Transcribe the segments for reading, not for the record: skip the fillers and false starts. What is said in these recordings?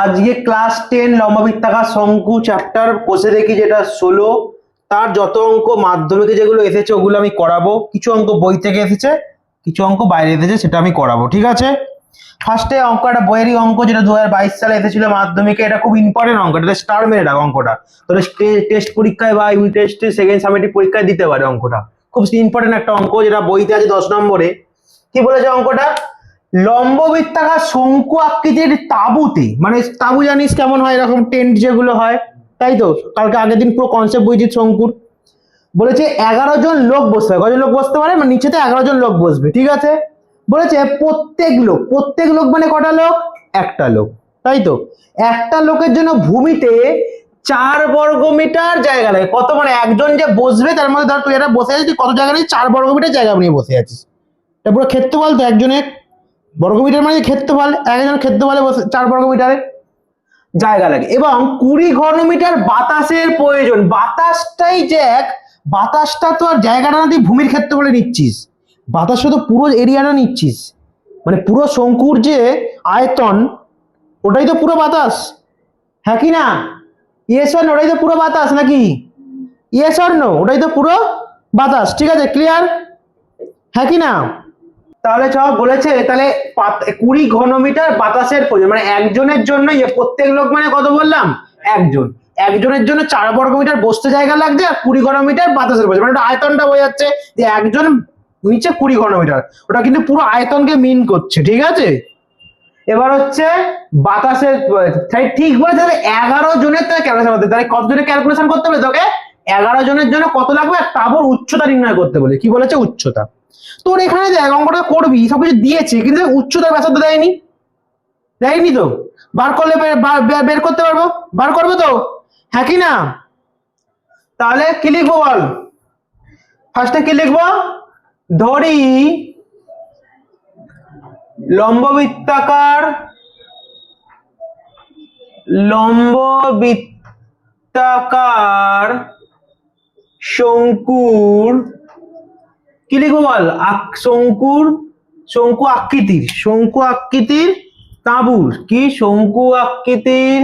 আজকে ক্লাস 10 লম্ববৃত্তাকার শঙ্কু চ্যাপ্টার বসে দেখি যেটা 16 তার যত অঙ্ক মাধ্যমিকে যেগুলো এসেছে ওগুলো আমি করাবো। কিছু অঙ্ক বই থেকে এসেছে, কিছু অঙ্ক বাইরে এসেছে, সেটা আমি করাবো। ঠিক আছে, ফার্স্টে অঙ্ক একটা বইয়েরই অঙ্ক যেটা 2022 সালে এসেছিল মাধ্যমিকে। এটা খুব ইম্পর্টেন্ট অঙ্ক, এটা স্টার মেরে রাখ অঙ্কটা, তাহলে টেস্ট পরীক্ষায় বা ইউনিট টেস্টে সেকেন্ড সামেটিভ পরীক্ষায় দিতে পারে অঙ্কটা। খুব ইম্পর্টেন্ট একটা অঙ্ক যেটা বইতে আছে 10 নম্বরে। কি বলেছে অঙ্কটা? লম্ববৃত্তাকার শঙ্কু আকৃতির তাঁবুতে, মানে তাঁবু জানিস কেমন হয়, এরকম টেন্ট যেগুলো হয়, তাই তো? কালকে আগের দিন পুরো কনসেপ্ট বুঝিয়েছি শঙ্কুর। বলেছে 11 জন লোক বসতে পারে। কজন লোক বসতে পারে? মানে নিচেতে 11 জন লোক বসবে। ঠিক আছে, বলেছে প্রত্যেক লোক মানে কটা লোক? একটা লোক, তাই তো? একটা লোকের জন্য ভূমিতে 4 বর্গমিটার জায়গা লাগে। কত? মানে একজন যে বসবে তার মধ্যে ধর তুই এটা বসে আছিস, তুই কত জায়গা নিয়ে 4 বর্গমিটার জায়গা নিয়ে বসে আছিস। এটা পুরো ক্ষেত্রফল তো, একজনের বর্গমিটার মানে ক্ষেত্রফল, একজন ক্ষেত্রফলে 4 বর্গমিটারে জায়গা লাগে। এবং 20 ঘনমিটার বাতাসের প্রয়োজন। বাতাসটাই যে বাতাসটা তো আর জায়গাটা না, তুই ভূমির ক্ষেত্রফলে নিচ্ছিস, বাতাসটা তো পুরো এরিয়াটা নিচ্ছিস, মানে পুরো শঙ্কুর যে আয়তন ওটাই তো পুরো বাতাস, হ্যাঁ কি না? Yes or no? ওটাই তো পুরো বাতাস নাকি? Yes or no? ওটাই তো পুরো বাতাস। ঠিক আছে, ক্লিয়ার, হ্যাঁ কি না? তাহলে সব বলেছে, তাহলে 20 ঘনমিটার বাতাসের প্রয়োজন, মানে একজনের জন্য প্রত্যেক লোক মানে কত বললাম? একজনের জন্য 4 বর্গমিটার বসতে জায়গা লাগছে, আর 20 ঘনমিটার বাতাসের প্রয়োজন। মানে আয়তনটা বোঝাচ্ছে যে একজন নিচে 20 ঘনমিটার, ওটা কিন্তু পুরো আয়তনকে মিন করছে। ঠিক আছে, এবার হচ্ছে বাতাসের, ঠিক বলেছে। তাহলে 11 জনের তোকে ক্যালকুলেশন করতে, তাহলে কত জনের ক্যালকুলেশন করতে হবে তোকে? 11 জনের জন্য কত লাগবে? তারপর উচ্চতা নির্ণয় করতে বলে। কি বলেছে? উচ্চতা। তোর এখানে দেখ অঙ্কটা করবি, সবকিছু দিয়েছে, কিন্তু উচ্চতার ব্যাসার্ধ দেয়নি তো। বার করলে বের করতে পারবো, বার করবো তো, হ্যাঁ কি না? তাহলে কি লিখবো বল? ফার্স্টে কি লিখবো? ধরি লম্ববৃত্তাকার শঙ্কুর, কি লিখবো বল? শঙ্কু আকৃতির তাঁবুর, কি শঙ্কু আকৃতির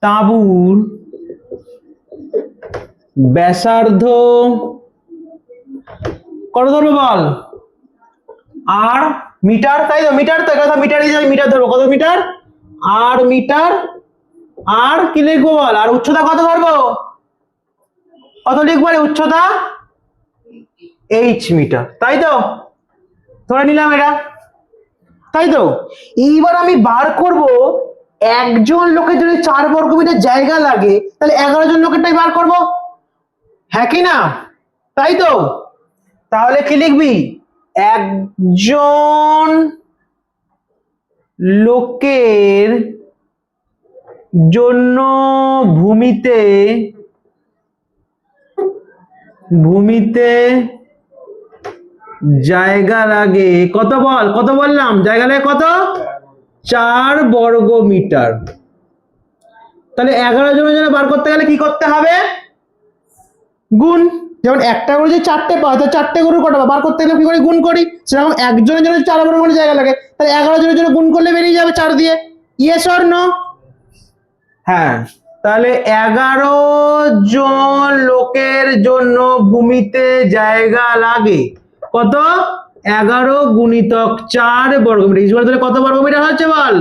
তাঁবুর ব্যাসার্ধ কত ধরবো বল? আর মিটার, তাই তো? মিটার তো, এটা মিটার দিয়ে মিটার ধরবো। কত মিটার? আর মিটার। আর কি লিখবো বল? আর উচ্চতা কত ধরবো? কত লিখবো? উচ্চতা h মিটার, তাই তো? ধরে নিলাম এটা, তাই তো? এইবার আমি বার করব একজন লোকের যদি 4 বর্গমিটার জায়গা লাগে, তাহলে 11 জন লোকেরটাই বার করব, হ্যাঁ কি না? তাই তো? তাহলে কি লিখবি? একজন লোকের জন্য ভূমিতে জায়গা লাগে কত বল? কত বললাম? জায়গা লাগে কত? 4 বর্গমিটার। তাহলে 11 জনের জন্য বার করতে গেলে কি করতে হবে? গুণ। যেমন একটা করে যদি 4টে পাওয়া, তাহলে 4টে গরুর কটা বার করতে গেলে কি করে? গুণ করি। সেরকম একজনের জন্য 4 বর্গমিটার জায়গা লাগে, তাহলে 11 জনের জন্য গুণ করলে বেরিয়ে যাবে 4 দিয়ে। Yes or no? হ্যাঁ, তাহলে 11 জন লোকের জন্য ভূমিতে জায়গা লাগে কত? 11 গুণিতক 4 বর্গমিটার। তাহলে কত বর্গমিটার হচ্ছে বল?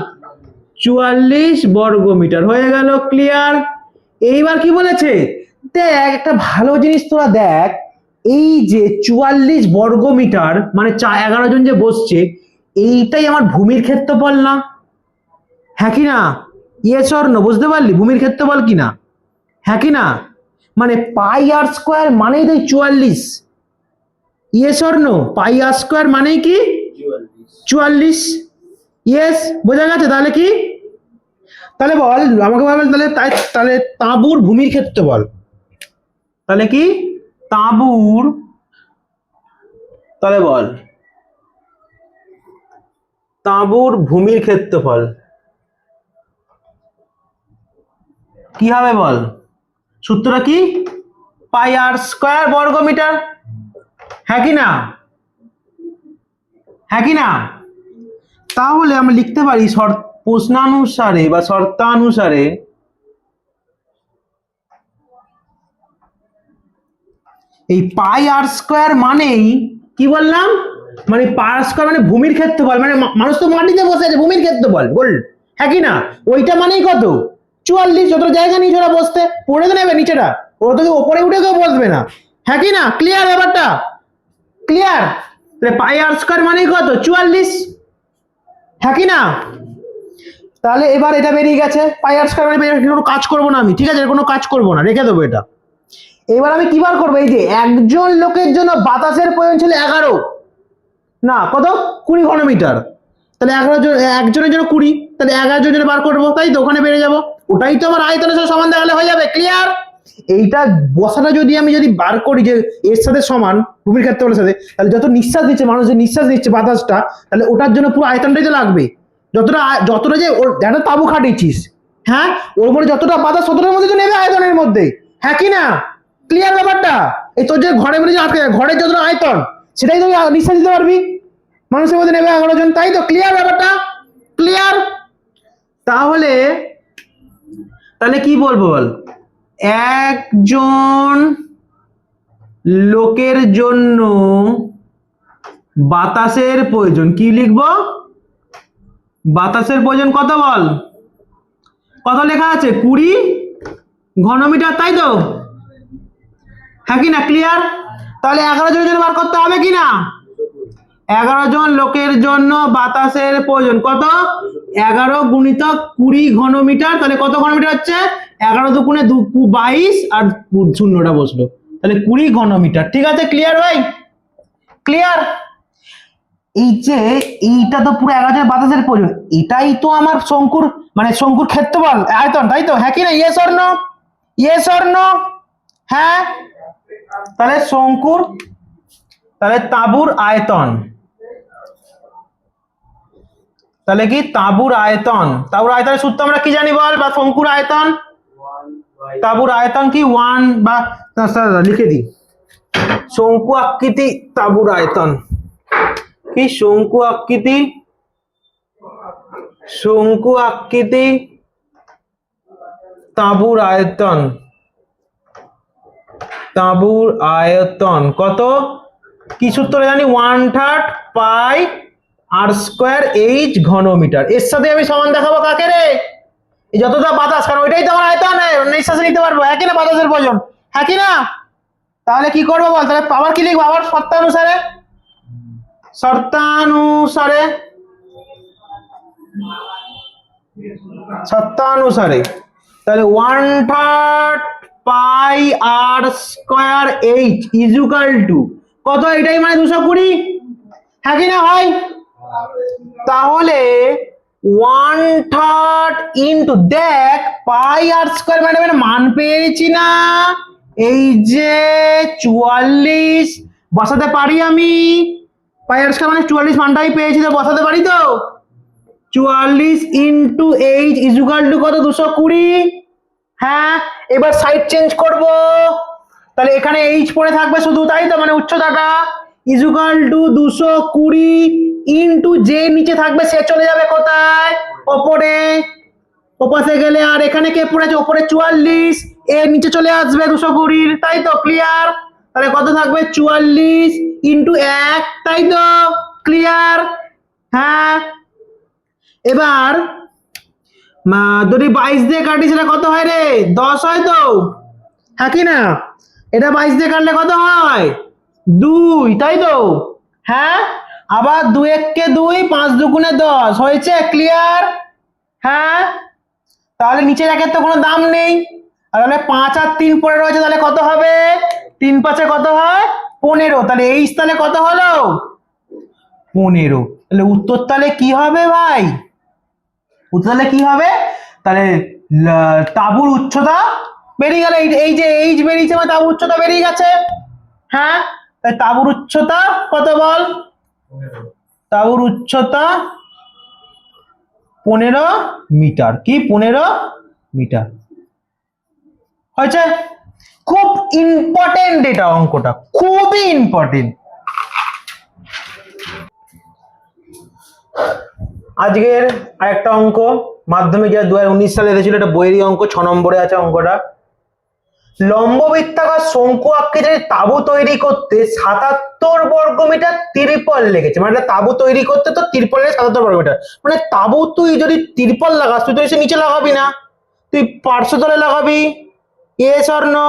44 বর্গমিটার হয়ে গেল। ক্লিয়ার? এইবার কি বলেছে দেখ, একটা ভালো জিনিস তোরা দেখ, এই যে 44 বর্গমিটার মানে 11 জন যে বসছে, এইটাই আমার ভূমির ক্ষেত্রফল না, হ্যাঁ কি না? Yes or no? বুঝতে পারলি ভূমির ক্ষেত্রফল কি না, হ্যাঁ কি না? মানে পাই আর স্কোয়ার মানেই তো 44। Yes or no? পাই আর স্কোয়ার মানেই কি? 44। ইয়েস, বোঝা গেছে? তাহলে কি? তাহলে বল আমাকে বল, তাহলে তাঁবুর ভূমির ক্ষেত্রফল, তাহলে কি? তাঁবুর, তাহলে বল তাঁবুর ভূমির ক্ষেত্রফল কি হবে বল? সূত্রটা কি? পাই আর স্কোয়ার বর্গমিটার, হ্যাঁ কি না? হ্যাঁ কি না? তাহলে আমরা লিখতে পারি প্রশ্নানুসারে বা শর্তানুসারে এই পাই আর স্কোয়ার মানেই কি বললাম, মানে পাই আর স্কোয়ার মানে ভূমির ক্ষেত্রফল, মানে মানুষ তো মাটিতে বসে আছে, ভূমির ক্ষেত্রফল বল, হ্যাঁ কি না? ওইটা মানেই কত? 44। যত জায়গা নিচে ওরা বসতে পড়ে তো নেবে নিচেটা, ওরা তো ওপরে উঠে কেউ বসবে না, হ্যাঁ কি না? ক্লিয়ার ব্যাপারটা? ক্লিয়ার? তাহলে পাই আর স্কোয়ার মানেই কত? 44, হ্যাঁ কি না? তাহলে এবার এটা বেরিয়ে গেছে, পাই আর স্কোয়ার মানে কোনো কাজ করবো না আমি, ঠিক আছে? কোনো কাজ করবো না, রেখে দেবো এটা। এবার আমি কি বার করবো? এই যে একজন লোকের জন্য বাতাসের প্রয়োজন ছিল 11, না কত, 20 ঘনমিটার। তাহলে 11 জন, একজনের জন্য 20, তাহলে 11 জনের বার করবো, তাই তো? ওখানে বেড়ে যাবো, ওটাই তো আমার আয়তনের সাথে সমান দেখালে হয়ে যাবে। ক্লিয়ার? এইটা বসাটা যদি আমি বার করি যে এর সাথে সমান ভূমির ক্ষেত্রফলের সাথে, তাহলে যত নিঃশ্বাস নিচ্ছে মানুষ, যে নিঃশ্বাস নিচ্ছে বাতাসটা, তাহলে ওটার জন্য পুরো আয়তনটাই তো লাগবে। যতটা যে ওর একটা তাবু খাটিয়েছিস, হ্যাঁ, ওর মধ্যে যতটা বাতাস ততটার মধ্যে তো নেবে আয়তনের মধ্যে, হ্যাঁ কি না? ক্লিয়ার ব্যাপারটা? এই তোর যে ঘরের মধ্যে আটকে ঘরের যতটা আয়তন সেটাই তো নিঃশ্বাস দিতে পারবি, মানুষের মধ্যে নেবে 11 জন, তাই তো? ক্লিয়ার ব্যাপারটা? ক্লিয়ার? তাহলে তাহলে কি বলবো বল, একজন লোকের জন্য বাতাসের প্রয়োজন, কি লিখবো? বাতাসের প্রয়োজন কত বল? কত লেখা আছে? 20 ঘনমিটার, তাই তো? হ্যাঁ কি না? ক্লিয়ার? তাহলে 11 জনের জন্য বার করতে হবে কি না? 11 জন লোকের জন্য বাতাসের প্রয়োজন কত? 11 গুণিতক 20 ঘনমিটার, তাহলে কত ঘনমিটার হচ্ছে? 11 দুগুণে 22 আর শূন্যটা বসলো, তাহলে 20 ঘনমিটার। ঠিক আছে? ক্লিয়ার ভাই? ক্লিয়ার? এই যে এইটা তো পুরো 11 জনের বাতাসের প্রয়োজন, এটাই তো আমার শঙ্কুর, মানে শঙ্কুর ক্ষেত্রফল আয়তন, তাই তো? হ্যাঁ কি না? Yes or no? Yes or no? হ্যাঁ। তাহলে শঙ্কুর, তাহলে তাঁবুর আয়তন, তাহলে কি তাঁবুর আয়তন, তাঁবুর আয়তনের সূত্র আমরা কি জানি বল? বা শঙ্কুর আয়তন, তাঁবুর আয়তন কি 1 বা লিখে দিই, শঙ্কু আকৃতি তাঁবুর আয়তন কি? শঙ্কু আকৃতি, শঙ্কু আকৃতি তাঁবুর আয়তন, তাঁবুর আয়তন কত? কি সূত্রে জানি? 1/3 পাই আর স্কোয়ার এইচ ঘনমিটার। এর সাথে আমি সমান দেখাবো কাকে রে? এই যতটা বাতাস, কারণ ওইটাই তো আমার আয়তন, নিঃশ্বাসে নিতে পারবো, হ্যাঁ কি না? বাতাসের প্রয়োজন, হ্যাঁ কি না? তাহলে কি করবো বল? তাহলে আবার কি লিখবো? আবার শর্তানুসারে, শর্তানুসারে, শর্তানুসারে, তাহলে 1/3 পাই আর স্কোয়ার এইচ ইজুকাল টু কত? এটাই মানে 220, হ্যাঁ কি না ভাই? তাহলে 1/3 ইন্টু, দেখ পাই আর স্কোয়ার মানে মান পেয়েছি না, এই যে 44 বসাতে পারি আমি, পাই আর স্কোয়ার মানে 44 মানটাই পেয়েছি, তো বসাতে পারি তো? 44 ইন্টু এইচ ইজুকাল টু কত? 220। হ্যাঁ, এবার সাইড চেঞ্জ করব, তাহলে এখানে এইচ পড়ে থাকবে শুধু, তাই তো? মানে উচ্চতাটা ইজুকাল টু 220 ইন্টু যে নিচে থাকবে সে চলে যাবে কোথায়? ওপরে, ওপাশে গেলে, আর এখানে কে পড়েছে? ওপরে 44, এর নিচে চলে আসবে 220, তাই তো? ক্লিয়ার? তাহলে কত থাকবে? 44 ইন্টু 1, তাই তো? ক্লিয়ার? হ্যাঁ। এবার যদি 22 দিয়ে কাটি সেটা কত হয় রে? 10 হয় তো, হ্যাঁ কি না? এটা 22 দিয়ে কাটলে কত হয়? 2, তাই তো? হ্যাঁ। আবার 2 1 2, 5 দুগুণে 10 হয়েছে। ক্লিয়ার? হ্যাঁ। তাহলে নিচের একের তো কোনো দাম নেই, আর তাহলে 5 আর 3 পড়ে রয়েছে, তাহলে কত হবে? 3 5 কত হয়? 15। তাহলে এইচ তাহলে কত হলো? 15। তাহলে উত্তর তাহলে কি হবে ভাই? উত্তর তাহলে কি হবে? তাহলে তাঁবুর উচ্চতা বেরিয়ে গেল, এই যে এইচ বেরিয়েছে মানে তাঁবুর উচ্চতা বেরিয়ে গেছে। হ্যাঁ, তাই তাঁবুর উচ্চতা কত বল? তাঁবুর উচ্চতা 15 মিটার। কি 15 মিটার হয়েছে? খুব ইম্পর্টেন্ট এটা, অঙ্কটা খুবই ইম্পর্টেন্ট। আজকের আরেকটা অঙ্ক, মাধ্যমিক যা 2019 সালে এসেছিল, এটা বইয়েরই অঙ্ক, 6 নম্বরে আছে অঙ্কটা। লম্ববৃত্তাকার শঙ্কু আকৃতির তাঁবু তৈরি করতে 77 বর্গমিটার ত্রিপল লেগেছে। মানে তাঁবু তৈরি করতে তো ত্রিপল লাগে 77 বর্গমিটার। মানে তাঁবু তুই যদি ত্রিপল লাগাস, তুই তো এসে নিচে লাগাবি না, তুই পার্শ্বতলে লাগাবি। Yes or no?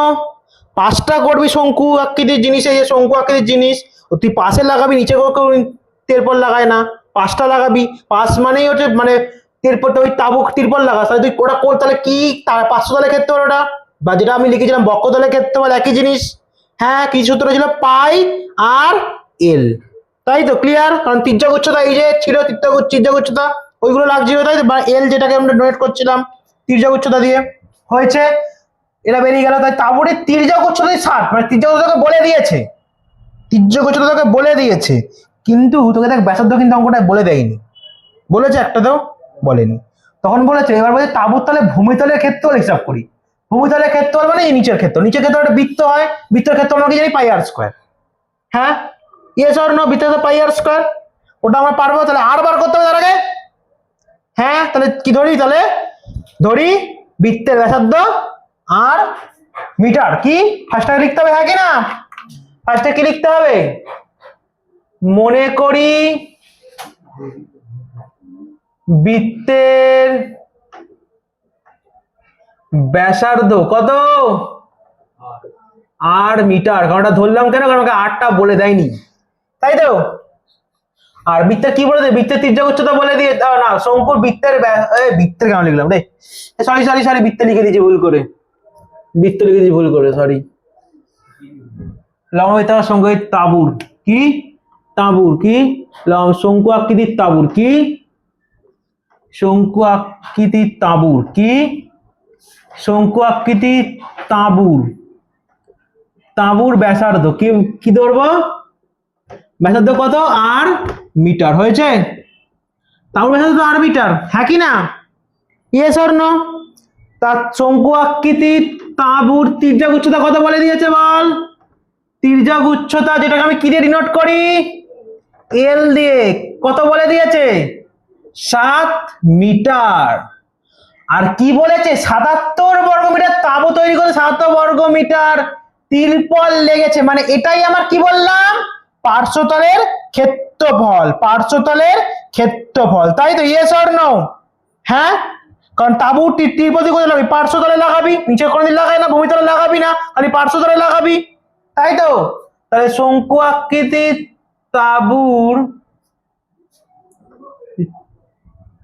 5টা করবি শঙ্কু আকৃতির জিনিস, এই যে শঙ্কু আকৃতির জিনিস, ও তুই পাশে লাগাবি, নিচে কেউ ত্রিপল লাগায় না, 5টা লাগাবি। পাশ মানেই হচ্ছে মানে ত্রিপল, ওই তাঁবু ত্রিপল লাগাস, তাহলে তুই ওটা তাহলে কি পার্শ্বতলে ক্ষেত্রফল ওটা, বা যেটা আমি লিখেছিলাম বক্ষতলের ক্ষেত্রফল, একই জিনিস। হ্যাঁ, কি সূত্র ছিল? পাই আর এল, তাই তো? ক্লিয়ার? কারণ তির্যক উচ্চতা এই যে ছিল, তির্যক উচ্চতা ওইগুলো লাগছিল, তাই তো? বা এল যেটাকে আমরা ডোনেট করছিলাম তির্যক উচ্চতা দিয়ে হয়েছে, এটা বেরিয়ে গেল। তাই তাঁবুটির তির্যক উচ্চতা 60, মানে তির্যক উচ্চতাকে বলে দিয়েছে, তির্যক উচ্চতাকে বলে দিয়েছে, কিন্তু তোকে দেখ ব্যাসার্ধ কিন্তু অঙ্কটা বলে দেয়নি। বলেছে একটাতেও বলেনি। তখন বলেছে, এবার বলছে তাঁবুর তলে ভূমিতলের ক্ষেত্রফল হিসাব করি। ভূমিতলের ক্ষেত্রফল মানে এই নিচের ক্ষেত্র, নিচের ক্ষেত্র একটা বৃত্ত হয়, বৃত্তের ক্ষেত্রফল আমরা কি জানি? পাই আর স্কয়ার। হ্যাঁ, ইয়েস অর নো? বৃত্তের পাই আর স্কয়ার, ওটা আমরা পারবো। তাহলে আর বার করতে হবে তার আগে। হ্যাঁ, তাহলে কি ধরি? তাহলে ধরি বৃত্তের ব্যাসার্ধ আর মিটার, কি ফার্স্টে লিখতে হবে? হ্যাঁ কি না? ফার্স্টে কি লিখতে হবে? মনে করি বৃত্তের ব্যাসার্ধ কত? আর মিটার। কারণ ওটা ধরলাম কেন? কারণ আমাকে 8টা বলে দেয়নি, তাই তো? আর বৃত্তের কি বলে দেয়? বৃত্তের তির্যক উচ্চতা বলে দিয়ে, না শঙ্কুর বৃত্তের বৃত্তের কেন লিখলাম রে? সরি সরি সরি, বৃত্তে লিখে দিয়েছি ভুল করে, বৃত্তে লিখে দিয়েছি ভুল করে, সরি। লম্ববৃত্তাকার শঙ্কু তাঁবুর কি? তাঁবুর কি? শঙ্কু আকৃতির তাঁবুর কি? শঙ্কু আকৃতির তাঁবুর কি? শঙ্কু আকৃতির তাঁবুর, তাঁবুর ব্যাসার্ধ কি? কি ধরবো? ব্যাসার্ধ কত? আর মিটার। হয়েছে? তাঁবুর ব্যাসার্ধ আর মিটার, হ্যাঁ কি না? Yes or no? তার শঙ্কু আকৃতির তাঁবুর তির্যক উচ্চতা কত বলে দিয়েছে বল? তির্যক উচ্চতা, যেটাকে আমি কি দিয়ে ডিনোট করি? এল দিয়ে। কত বলে দিয়েছে? 7 মিটার। আর কি বলেছে? 77 বর্গমিটার তাঁবু তৈরি করে 77 বর্গমিটার ত্রিপল লেগেছে। মানে এটাই আমার কি বললাম? পার্শ্বতলের ক্ষেত্রফল, পার্শ্বতলের ক্ষেত্রফল, তাই তো? Yes or no? হ্যাঁ, কারণ তাঁবু ত্রিপল দিয়ে কোথায় লাগাবি? পার্শ্বতলে লাগাবি, নিচে কোনোদিন লাগাই না, ভূমিতলে লাগাবি না, খালি পার্শ্বতলে লাগাবি, তাই তো? তাহলে শঙ্কু আকৃতির তাঁবুর,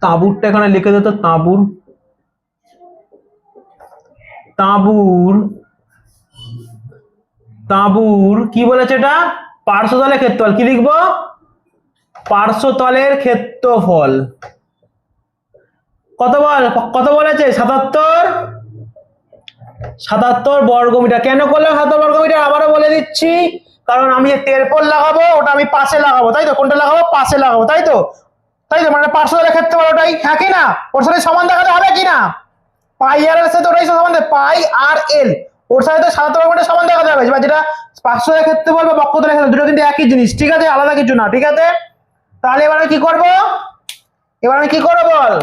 তাঁবুরটা এখানে লিখে দিত, তাঁবুর, তাঁবুর, তাঁবুর কি বলেছে এটা? পার্শ্বতলের ক্ষেত্রফল। কি লিখবো? পার্শ্বতলের ক্ষেত্রফল কত বল? কত বলেছে? 77 বর্গমিটার। কেন করলাম 77 বর্গমিটার? আবারও বলে দিচ্ছি, কারণ আমি যে ত্রিপল লাগাবো ওটা আমি পাশে লাগাবো, তাই তো? কোনটা লাগাবো? পাশে লাগাবো, তাই তো? তাই তো? মানে পার্শ্বতলের ক্ষেত্রফল ওটাই, হ্যাঁ কি না? ওর সাথে সমান দেখাতে হবে কি না? পাই আর এর সাথে ওটাই সমান, পাই আর এল, ওর সাথে তো 77 বর্গমিটার সমান দেখাতে হবে, যেটা পার্শ্বতলের ক্ষেত্রফল বা বক্ষতলের ক্ষেত্রফল, দুটো কিন্তু একই জিনিস, ঠিক আছে? আলাদা কিছু না, ঠিক আছে? তাহলে এবার আমি কি করব? এবার আমি কি করব বল?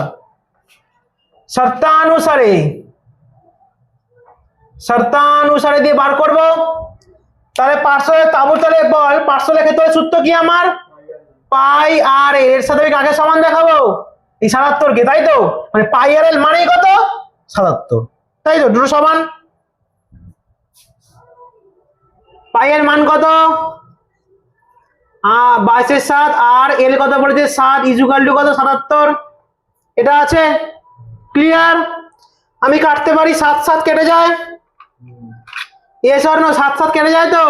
শর্তানুসারে, শর্তানুসারে দিয়ে বার করব। তাহলে পার্শ্বতলের তাঁবুর তলে বল, পার্শ্বতলের ক্ষেত্রফলের সূত্র কি আমার? পাই আর এর সাথে আমি কাকে সমান দেখাবো? এই 77 কে, তাই তো? মানে পাই আর এল মানেই কত? 77, তাই তো? দুটো সমান। পাই এর মান কত? 22/7, আর এল কত বলেছে? 7 ইকুয়াল টু কত? 77। এটা আছে, ক্লিয়ার? আমি কাটতে পারি, 7 7 কেটে যায়, এস অর নো? 7 7 কেটে যায় তো।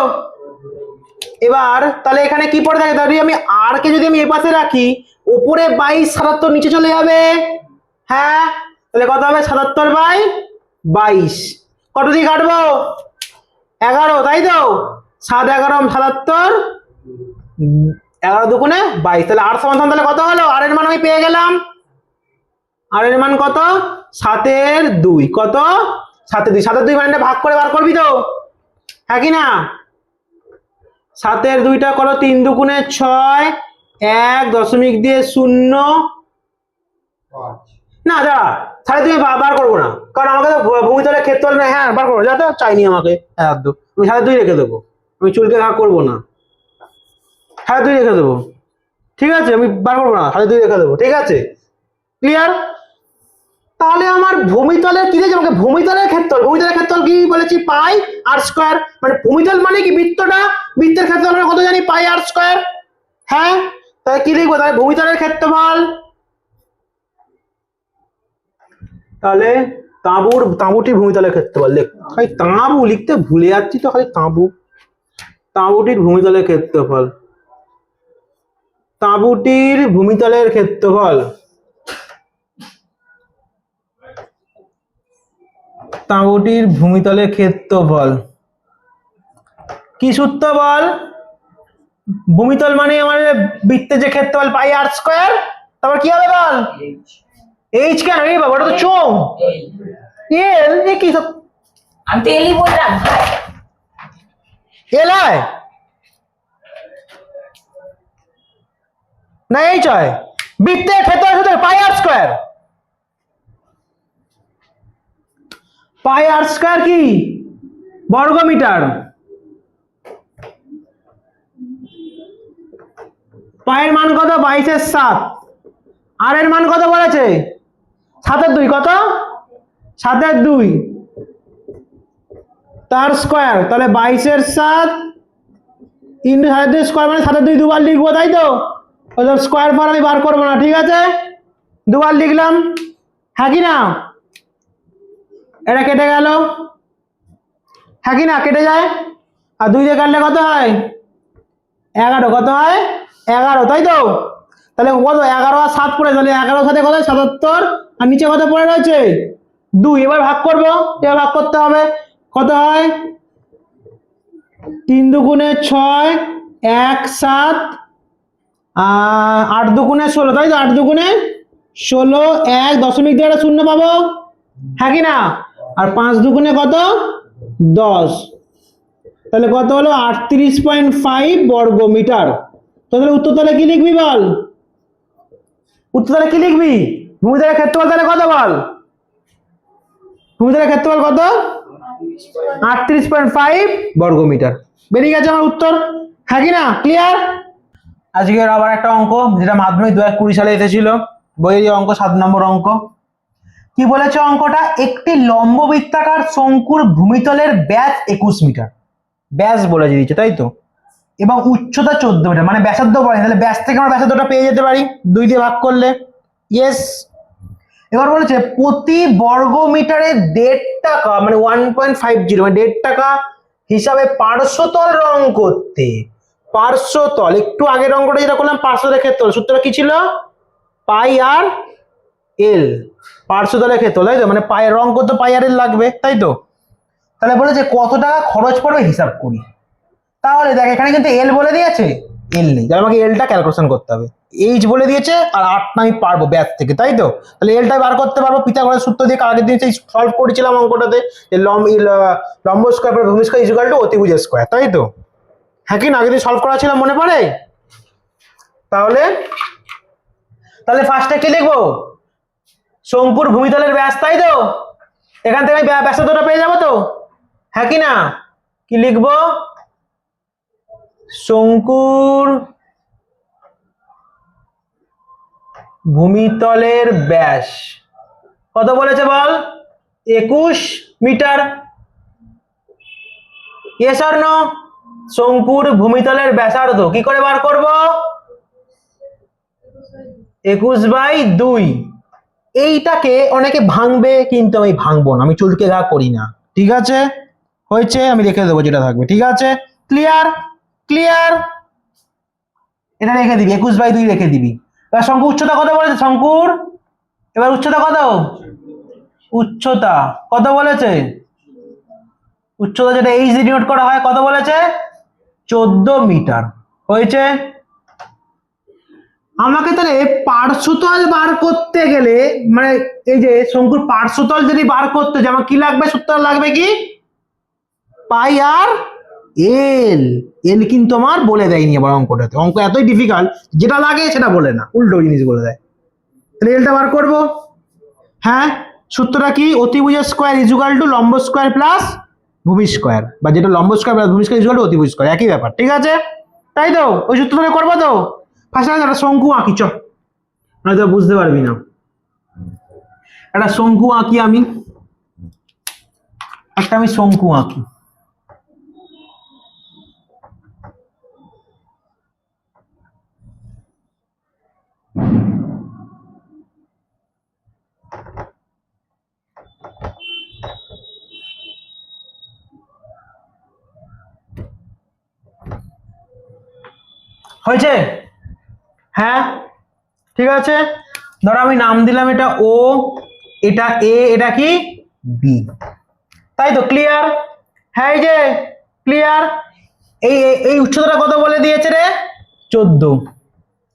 এবার তাহলে এখানে কি পড়ে থাকে? তাহলে আমি আর কে যদি আমি এ পাশে রাখি, উপরে 22, 77 নিচে চলে যাবে। হ্যাঁ, তাহলে কত হবে? 77/22। কত দিয়ে কাটবো? 11, তাই তো? 7 11 77, 11 দুগুণে 22, তাহলে আর সমান তাহলে কত হলো? আর এর মান আমি পেয়ে গেলাম। আর এর মান কত? 7/2। কত? 7/2। 7/2 মানে ভাগ করে বার করবি তো, হ্যাঁ কি না? 7/2টা করো, 3 দুগুণে 6, 1.0 না দাঁড়া, তাহলে তুমি বার করবো না, কারণ আমাকে তো ভূমিতলের ক্ষেত্রফল না। হ্যাঁ বার করবো, যা তো চাইনি আমাকে 1.2, আমি 2.5 রেখে দেবো, আমি চুলকে ভাগ করবো না, 2.5 রেখে দেবো। ঠিক আছে, আমি বার করবো না, 2.5 রেখে দেবো। ঠিক আছে, ক্লিয়ার? তাহলে আমার ভূমিতলের কি দিয়েছে আমাকে? ভূমিতলের ক্ষেত্রফল কি বলেছি? পাই আর স্কয়ার। মানে ভূমিতল মানে কি? বৃত্তটা, বৃত্তের ক্ষেত্রফল আমরা কত জানি? পাই আর স্কয়ার। হ্যাঁ, তাহলে কি লিখবো? তাহলে ভূমিতলের ক্ষেত্রফল, তাহলে তাঁবুটির ভূমিতলের ক্ষেত্রফল। দেখ খালি তাঁবু লিখতে ভুলে যাচ্ছি তো, খালি তাঁবুটির ভূমিতলের ক্ষেত্রফল, তাঁবুটির ভূমিতলের ক্ষেত্রফল, তাঁবুটির ভূমিতলের ক্ষেত্রফল কি সূত্র বল? ভূমিতল মানে আমাদের বৃত্তের যে ক্ষেত্রফল পাই আর স্কয়ার, তারপর কি হবে বল? এইচ। কেন এই বাবা, ওটা তো চোঙ। এল এ কি সব, আমি তো এলই বললাম। এল হয় না এইচ হয়? বৃত্তের ক্ষেত্রফল হচ্ছে পাই আর স্কয়ার। পাই আর স্কয়ার কি? বর্গমিটার। পায়ের মান কত? 22/7। আর এর মান কত বলেছে? 7/2। কত? 7/2 তার স্কয়ার। তাহলে 22/7 ইন্টু 7/2 স্কয়ার, মানে 7/2 দুবার লিখবো, তাই তো? ওদের স্কয়ার ফর আমি বার করবো না। ঠিক আছে, দুবার লিখলাম। হ্যাঁ কি না? এটা কেটে গেল, হ্যাঁ কি না? কেটে যায়। আর 2 দিয়ে কাটলে কত হয়? 11। কত হয়? 11, তাই তো? তাহলে কত? 11 আর 7 পড়ে, তাহলে 11 সাথে কত? 77। আর নিচে কত পড়ে রয়েছে? 2। এবার ভাগ করবো, এবার ভাগ করতে হবে। কত হয়? 3 দুগুণে 6, 1 7, 8 দুগুণে 16, তাই তো? 8 দুগুণে 16, 1 দশমিক দিয়ে একটা শূন্য পাবো, হ্যাঁ কি না? আর 5 দুগুণে কত? 10। তাহলে কত হলো? 38.5 বর্গমিটার। তাহলে উত্তর তাহলে কি লিখবি বল? উত্তর তাহলে কি লিখবি? ভূমিতলের ক্ষেত্রফল তাহলে কত বল? ভূমিতলের ক্ষেত্রফল কত? 38.5 বর্গমিটার। বেরিয়ে গেছে আমার উত্তর, হ্যাঁ কি না? ক্লিয়ার? আজকের আবার একটা অঙ্ক, যেটা মাধ্যমিক 2020 সালে এসেছিল, বইয়েরই অঙ্ক, 7 নম্বর অঙ্ক। কি বলেছে অঙ্কটা? একটি লম্ব বৃত্তাকার শঙ্কুর ভূমিতলের ব্যাস 21 মিটার, ব্যাস বলে দিয়েছে, তাই তো? এবং উচ্চতা 14 মিটার, মানে ব্যাসার্ধ বলে, তাহলে ব্যাস থেকে আমরা ব্যাসার্ধটা পেয়ে যেতে পারি 2 দিয়ে ভাগ করলে। ইয়েস। এবার বলেছে প্রতি বর্গ মিটারে 1.5 টাকা, মানে 1.50, মানে 1.5 টাকা হিসাবে পার্শ্বতল রং করতে। পার্শ্বতল, একটু আগের অঙ্কটা যেটা করলাম পার্শ্বতলের ক্ষেত্রফল, সূত্রটা কি ছিল? পাই আর এল, পার্শ্বতলের ক্ষেত্রফল, তাই তো? মানে পায়ের রং করতে পাই আর এল লাগবে, তাই তো? তাহলে বলেছে কত টাকা খরচ পড়বে হিসাব করি। তাহলে দেখ এখানে কিন্তু এল বলে দিয়েছে, এল নেই, তাহলে আমাকে এলটা ক্যালকুলেশন করতে হবে। এইচ বলে দিয়েছে, আর 8টা আমি পারবো ব্যাস থেকে, তাই তো? তাহলে এলটাই বার করতে পারবো পিথাগোরাস সূত্র দিয়ে। আগের দিন সেই সলভ করেছিলাম অঙ্কটাতে, যে লম্ব স্কয়ার পর ভূমি স্কয়ার ইকুয়াল টু অতিভুজ স্কয়ার, তাই তো? হ্যাঁ কি না? আগের দিন সলভ করা ছিল, মনে পড়ে? তাহলে ফার্স্টে কি লিখবো? শঙ্কুর ভূমিতলের ব্যাস, তাই তো? এখান থেকে আমি ব্যাসার্ধটা পেয়ে যাবো তো, হ্যাঁ কি না? কি লিখবো? শঙ্কুর ভূমিতলের ব্যাস কত বলেছে বল? 21 মিটার। Yes or no? শঙ্কুর ভূমিতলের ব্যাসার্ধ কি করে বার করব? 21/2। এইটাকে অনেকে ভাঙবে, কিন্তু আমি ভাঙবো না, আমি চুলকে গা করি না। ঠিক আছে, হয়েছে, আমি রেখে দেবো যেটা থাকবে। ঠিক আছে, ক্লিয়ার? ক্লিয়ার? এটা রেখে দিবি, 21/2 রেখে দিবি। এবার শঙ্কুর উচ্চতা কত বলেছে? শঙ্কুর এবার উচ্চতা কত? উচ্চতা কত বলেছে? উচ্চতা যেটা এইচ দিয়ে ডিনোট করা হয়, কত বলেছে? 14 মিটার। হয়েছে। আমাকে তাহলে পার্শ্বতল বার করতে গেলে, মানে এই যে শঙ্কুর পার্শ্বতল যদি বার করতে যায়, আমার কি লাগবে? সূত্র লাগবে কি? পাই আর এল এল কিন্তু আমার বলে দেয়নি আবার অঙ্কটাতে, অঙ্ক এতই ডিফিকাল্ট, যেটা লাগে সেটা বলে না, উল্টো জিনিস বলে দেয়। তাহলে এলটা বার করবো। হ্যাঁ, সূত্রটা কি? অতিভুজের স্কোয়ার ইজুকাল টু লম্ব স্কোয়ার প্লাস ভূমি স্কোয়ার, বা যেটা লম্ব স্কোয়ার প্লাস ভূমি স্কোয়ার ইজুকাল টু অতিভুজ স্কোয়ার, একই ব্যাপার, ঠিক আছে? তাই তো, ওই সূত্রটা করবো তো। ফার্স্ট একটা শঙ্কু আঁকি, চ, নয়তো বুঝতে পারবি না। একটা শঙ্কু আঁকি আমি, শঙ্কু আঁকি। হয়েছে? হ্যাঁ, ঠিক আছে। ধরো আমি নাম দিলাম এটা ও, এটা এ, এটা কি বি, তাই তো? ক্লিয়ার? হ্যাঁ, এই যে ক্লিয়ার। এই এই উচ্চতাটা কত বলে দিয়েছে রে? 14।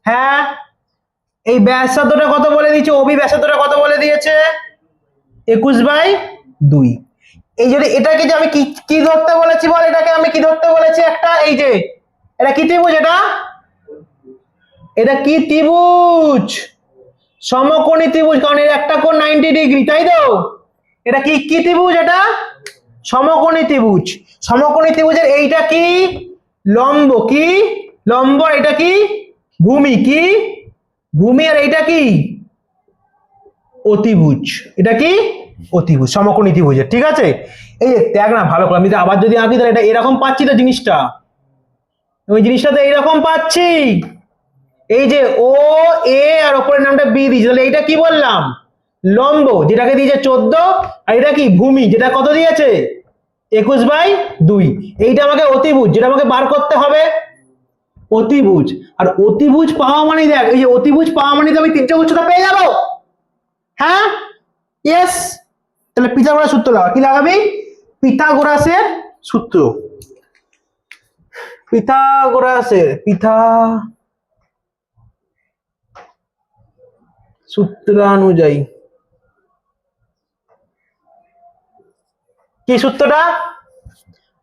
হ্যাঁ, এই ব্যাসার্ধটা কত বলে দিয়েছে? ওবি ব্যাসার্ধটা কত বলে দিয়েছে? 21/2। এই যদি এটাকে যে আমি কি কি ধরতে বলেছি বল, এটাকে আমি কি ধরতে বলেছি? একটা, এই যে এটা কি ত্রিভুজ? এটা কি ত্রিভুজ? সমকোণী ত্রিভুজ, কারণ এর একটা কোণ 90 ডিগ্রি, তাই তো? এটা কি কি ত্রিভুজ? এটা সমকোণী ত্রিভুজ। সমকোণী ত্রিভুজের এইটা কি? লম্ব। কি লম্ব? এটা কি ভূমি? কি ভূমি? আর এইটা কি অতিভুজ। এটা কি অতিভুজ, সমকোণী ত্রিভুজের, ঠিক আছে? এই দেখ না ভালো করে, আমি আবার যদি আঁকি তাহলে এটা এরকম পাচ্ছি তো জিনিসটা, ওই জিনিসটা তো এইরকম পাচ্ছি। এই যে ও এ আর উপরের নামটা বি দিয়েছে, তাহলে এইটা কি বললাম? লম্ব, যেটাকে দিয়েছে 14, আর এটা কি ভূমি, যেটা কত দিয়েছে? 21/2। এইটা আমাকে অতিভুজ, যেটা আমাকে বার করতে হবে অতিভুজ। আর অতিভুজ পাওয়া মানে দেখ, এই যে অতিভুজ পাওয়া মানে আমি তিনটে উচ্চতা পেয়ে যাবো। হ্যাঁ, ইয়েস। তাহলে পিথাগোরাস সূত্র লাগা, কি লাগাবি? পিথাগোরাসের সূত্র, সূত্রানুযায়ী। কি সূত্রটা?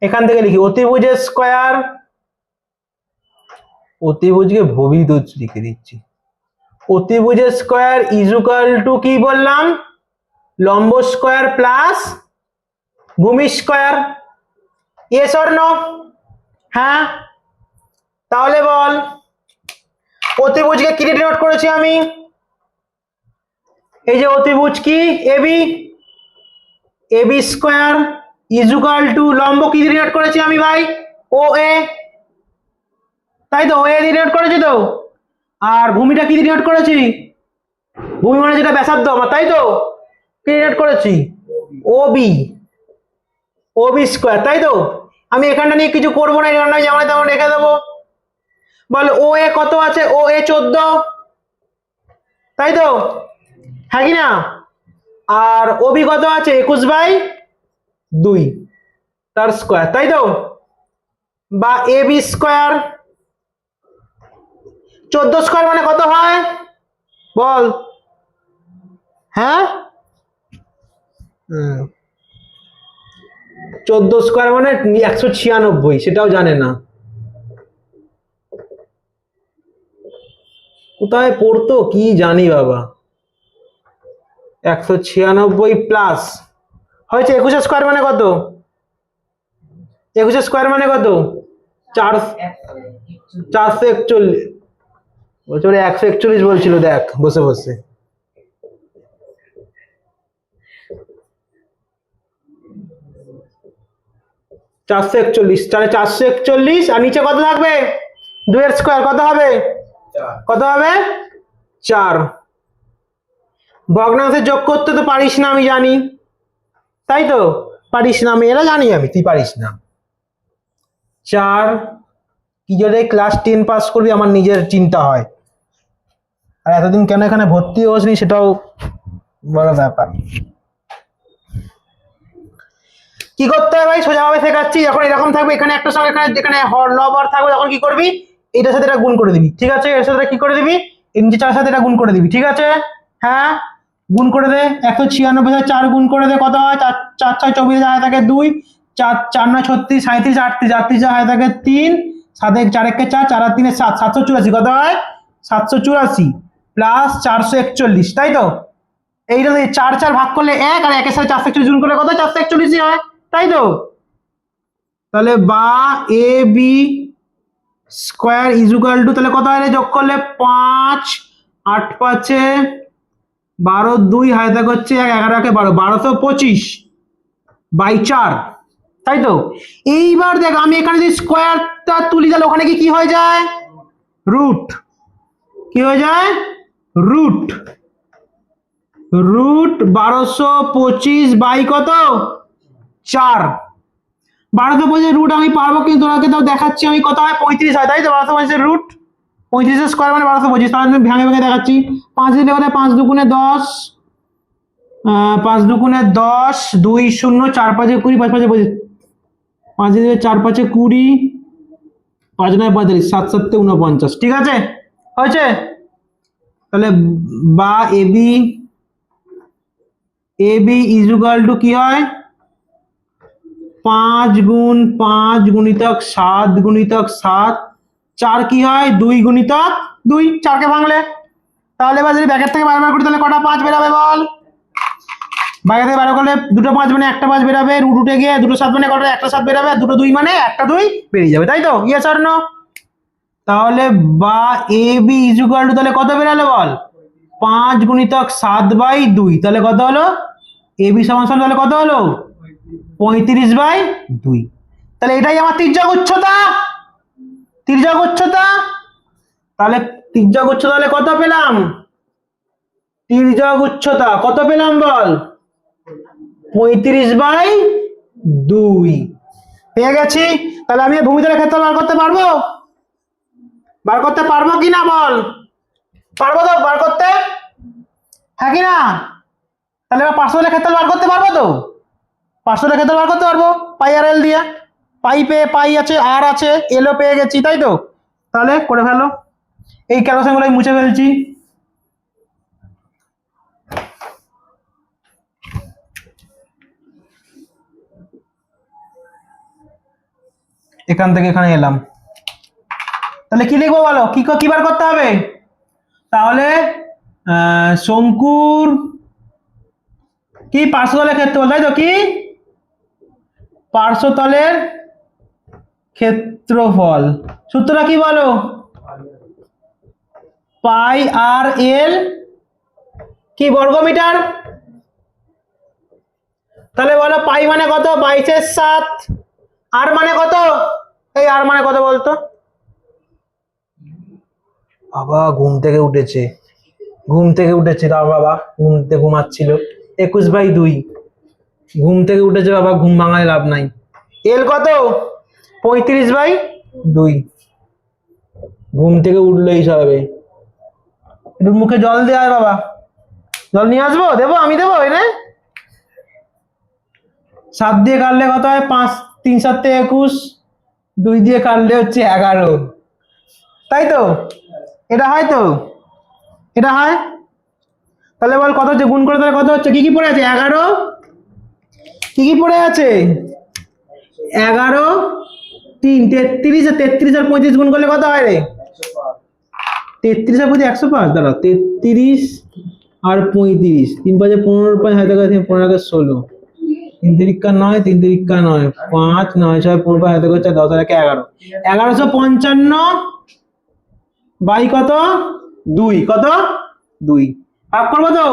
এখান থেকে লিখি, অতিভুজের স্কয়ার, অতিভুজকে ভবিদোজ লিখে দিচ্ছি, অতিভুজের স্কয়ার ইজুকাল টু কি বললাম? লম্ব স্কয়ার প্লাস ভূমি স্কয়ার। Yes or no? হ্যাঁ, তাহলে বল, অতিভুজকে কি দিয়ে ডিনোট করেছি আমি? এই যে অতিভুজ কি AB, AB square equal to লম্ব কি দিয়ে ডিনোট করেছি আমি ভাই? ও এ, তাই তো? ও এ দিয়ে ডিনোট করেছি তো। আর ভূমিটা কি দিয়ে ডিনোট করেছি? ভূমি মানে যেটা ব্যাসার্ধ আমার, তাই তো? কি ডিনোট করেছি? ও বি, ও বি স্কয়ার, তাই তো? আমি এখানটা নিয়ে কিছু করবো না, যেমন তেমন রেখে দেবো। বল ও এ কত আছে? ও এ 14, তাই তো? হ্যাঁ কি না? আর ওবি কত আছে? 21/2 তার স্কয়ার, তাই তো? বা এ বি স্কয়ার, 14 স্কয়ার মানে কত হয় বল? হ্যাঁ, 14 স্কয়ার মানে 196, সেটাও জানে না। কোথায় পড়তো কি জানি বাবা। 196 প্লাস হয়েছে 21 স্কয়ার মানে কত? 21 স্কয়ার মানে কত? 441 বলছে, 141 বলছিল, দেখ বসে বসে। চারশো 441, আর নিচে কত থাকবে? 2 এর স্কয়ার কত হবে? কত হবে? 4। ভগ্নাংশে যোগ করতে তো পারিস না, আমি জানি, তাই তো? পারিস না, আমি এটা জানি, আমি, তুই পারিস না। 4 কি জন্য ক্লাস 10 পাস করবি আমার নিজের চিন্তা হয়, আর এতদিন কেন এখানে ভর্তি হসনি সেটাও বড় ব্যাপার। কি করতে হবে ভাই? সোজাভাবে শেখাচ্ছি। যখন এরকম থাকবে, এখানে একটা সঙ্গে এখানে লব হর থাকবে, তখন কি করবি? এটার সাথে এটা গুণ করে দিবি, ঠিক আছে? এর সাথে কি করে দিবি? এই নিচে 4 সাথে এটা গুণ করে দিবি, ঠিক আছে? হ্যাঁ, গুণ করে দে। 196 4 গুণ করে দে, কত হয়? 4 4 6 24, জায়গা থাকে 2, 4 4 9 36 37 38 38 হয় থাকে 3 7 1 4 1 4 4 আর 3 7 784 কত হয় 784 প্লাস 441 তাই তো এইটা 4 4 ভাগ করলে 1 আর 1 এর সাথে 441 গুণ করলে কত 441 হয় তাই তো তাহলে বা A B square is equal to তাহলে কত হয় রে যোগ করলে 5 8 5 12 2 হয় থাকে হচ্ছে 11 কে 12 1225 বাই 4 তাই তো এইবার দেখ আমি এখানে যদি স্কয়ারটা তুলি তাহলে ওখানে কি হয়ে যায় রুট কি হয়ে যায় রুট রুট 1225 বাই কত 4 1225 রুট আমি পারবো কিন্তু তোরাকে তাও দেখাচ্ছি আমি কত হয় 35 হয় তাই তো 1225 রুট 35 স্কয়ার মানে 1225 তাহলে আমি ভেঙে ভেঙে দেখাচ্ছি 5 দিলে কত 5 দুগুণে 10 5 দুগুণে 10 2 0 4 5 20 5 5 25 5 দিলে 4 5 20 5 9 45 7 7 49 ঠিক আছে হয়েছে তাহলে বা AB AB is equal to কি হয় 5 গুণ 5 গুণিতক 7 গুণিতক 7 4 কি হয় 2 গুণিতক 2 4 কে ভাঙলে তাহলে এবার যদি ব্র্যাকেট থেকে বার করি তাহলে কটা 5 বেরাবে বল ব্র্যাকেট থেকে বার করলে দুটো 5 মানে একটা 5 বেরাবে রুট উঠে গিয়ে দুটো 7 মানে কটা একটা 7 বেরাবে দুটো 2 মানে একটা 2 বেরিয়ে যাবে তাই তো ইয়েস অর নো তাহলে বা A B is equal to তাহলে কত বেরালো বল 5 গুণিতক 7 বাই 2 তাহলে কত হলো এ বি সমান সমান তাহলে কত হলো 35 বাই 2 তাহলে এটাই আমার তির্যক উচ্চতা তাহলে তির্যক উচ্চতা তাহলে কত পেলাম তির্যক উচ্চতা কত পেলাম বল 35 বাই 2 পেয়ে গেছি তাহলে আমি ভূমিতলের ক্ষেত্রফল বার করতে পারবো কি না বল পারবো তো বার করতে হ্যাঁ কি না তাহলে এবার পার্শ্বতলের ক্ষেত্রফল বার করতে পারবো তো পার্শ্বতলের ক্ষেত্রফল বার করতে পারবো পাই আর এল দিয়ে পাই পেয়ে পাই আছে আর আছে এলও পেয়ে গেছি তাই তো তাহলে করে ফেলো এই ক্যালকুলেশনগুলো আমি মুছে ফেলছি এখান থেকে এখানে এলাম তাহলে কি লিখবো বলো কি বার করতে হবে তাহলে শঙ্কুর কি পার্শ্বতলের ক্ষেত্রফল তাই তো কি পার্শ্বতলের ক্ষেত্রফল সূত্রটা কি বলো পাই আর এল কি বর্গমিটার তাহলে বলো পাই মানে কত 22/7 আর মানে কত এই আর মানে কত বলতো বাবা ঘুম থেকে উঠেছে তার বাবা ঘুমাচ্ছিল 21/2 ঘুম থেকে উঠেছে বাবা ঘুম ভাঙায় লাভ নাই এল কত 35/2 ঘুম থেকে উঠলেই হবে একটু মুখে জল দিয়ে আয় বাবা জল নিয়ে আসবো আমি দেবো এনে 7 দিয়ে কাটলে কত হয় 5 3 7 21 2 দিয়ে কাটলে হচ্ছে 11 তাই তো এটা হয় তাহলে বল কত হচ্ছে গুণ করে তাহলে কত হচ্ছে কি পড়ে আছে 11 কি পড়ে আছে 11 3 33 আর 35 গুণ করলে কত হয় রে 33 আর 105 দাঁড়া 33 আর 35 3 5 15 5 হয় 15 কে 16 3 তিরিকা 9 3 তিরিকা 9 5 9 6 15 5 হয় 10 আর 11 1155 বাই কত 2 কত 2 ভাগ করবো তো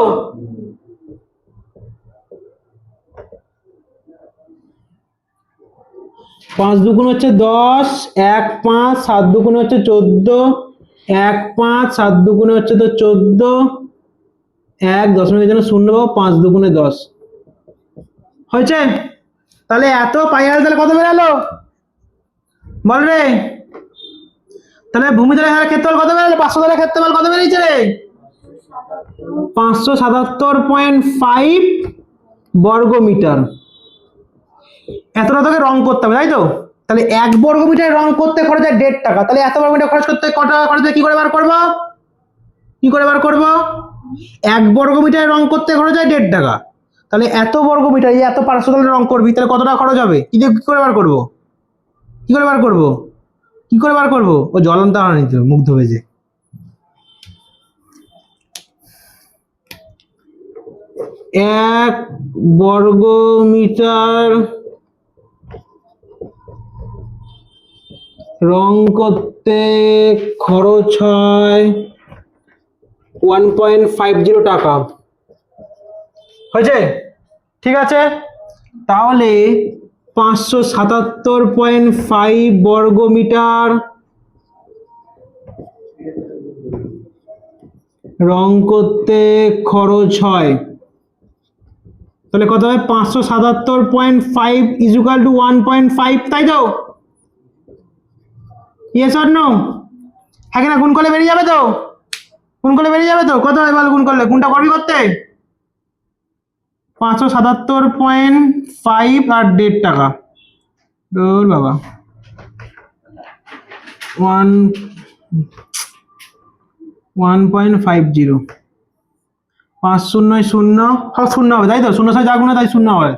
5 দুগুণ হচ্ছে 10 1 5 7 দুগুণ হচ্ছে 14 1 5 7 দুগুণে হচ্ছে তো 14 1 দশমিকের জন্য 0 পাবো 5 দুগুণে 10 হয়েছে তাহলে এত পাই আর তাহলে কত বেরালো বল রে তাহলে ভূমিতলের ক্ষেত্রফল কত বেরালো পার্শ্বতলের ক্ষেত্রফল কত বেরিয়েছে রে 577.5 বর্গমিটার এতটা তোকে রং করতে হবে তাই তো তাহলে 1 বর্গমিটার রং করতে খরচ হয় 1.5 টাকা তাহলে এত বর্গমিটার খরচ করতে কত টাকা খরচ হয় কি করে বার করব 1 বর্গমিটার রং করতে খরচ হয় 1.5 টাকা তাহলে এত বর্গ মিটার এই এত পার্শ্ব তলের রং করবি, তাহলে কত টাকা খরচ হবে? কি করে বার করবো? কি করে বার করবো? কি করে বার করবো? ও জ্বলন্ত আনা নিতে হবে, মুখ ধোবে যে। এক বর্গ মিটার রং করতে খরচ হয় 1.50 টাকা। হয়েছে? ঠিক আছে, তাহলে 577.5 বর্গ মিটার রং করতে খরচ হয়, তাহলে কত হবে? 577.5 ইকুয়াল টু 1.5, তাই তো? Yes or no? হ্যাঁ কিনা? গুণ করলে বেরিয়ে যাবে তো? গুণ করলে বেরিয়ে যাবে তো? কত হয় বল গুণ করলে? গুণটা করবি করতে? 577.5 আর 1.5 টাকা। ওর বাবা 1.50, 5 শূন্য শূন্য, সব শূন্য হবে তাই তো? শূন্য সাথে যা গুণ হয় তাই শূন্য হবে।